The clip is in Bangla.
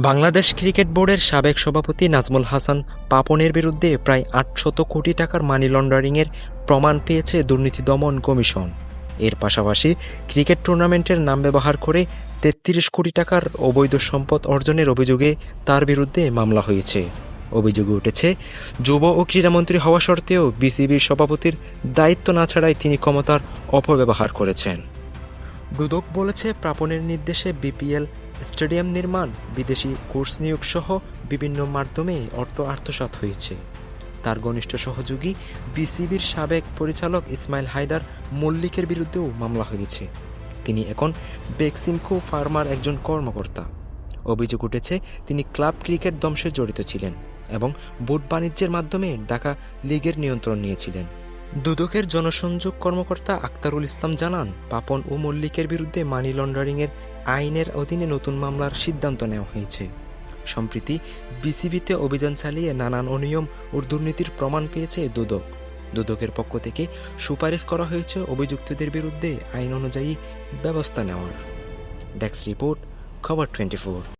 বাংলাদেশ ক্রিকেট বোর্ডের সাবেক সভাপতি নাজমুল হাসান পাপনের বিরুদ্ধে প্রায় ৮০০ কোটি টাকার মানি লন্ডারিংয়ের প্রমাণ পেয়েছে দুর্নীতি দমন কমিশন। এর পাশাপাশি ক্রিকেট টুর্নামেন্টের নাম ব্যবহার করে ৩৩ কোটি টাকার অবৈধ সম্পদ অর্জনের অভিযোগে তার বিরুদ্ধে মামলা হয়েছে। অভিযোগে উঠেছে, যুব ও ক্রীড়ামন্ত্রী হওয়া সত্ত্বেও বিসিবির সভাপতির দায়িত্ব না ছাড়াই তিনি ক্ষমতার অপব্যবহার করেছেন। দুদক বলেছে, প্রাপনের নির্দেশে বিপিএল স্টেডিয়াম নির্মাণ, বিদেশি কোচ নিয়োগ সহ বিভিন্ন মাধ্যমে অর্থ আত্মসাৎ হয়েছে। তার ঘনিষ্ঠ সহযোগী বিসিবির সাবেক পরিচালক ইসমাইল হায়দার মল্লিকের বিরুদ্ধেও মামলা হয়েছে। তিনি এখন বেক্সিমকো ফার্মার একজন কর্মকর্তা। অভিযোগ উঠেছে, তিনি ক্লাব ক্রিকেট ধ্বংসে জড়িত ছিলেন এবং বুট বাণিজ্যের মাধ্যমে ঢাকা লিগের নিয়ন্ত্রণ নিয়েছিলেন। দুদকের জনসংযোগ কর্মকর্তা আক্তারুল ইসলাম জানান, পাপন ও মল্লিকের বিরুদ্ধে মানি লন্ডারিংয়ের আইনের অধীনে নতুন মামলার সিদ্ধান্ত নেওয়া হয়েছে। সম্প্রতি বিসিবিতে অভিযান চালিয়ে নানান অনিয়ম ও দুর্নীতির প্রমাণ পেয়েছে দুদক। দুদকের পক্ষ থেকে সুপারিশ করা হয়েছে অভিযুক্তদের বিরুদ্ধে আইন অনুযায়ী ব্যবস্থা নেওয়ার। ডেস্ক রিপোর্ট, খবর 24।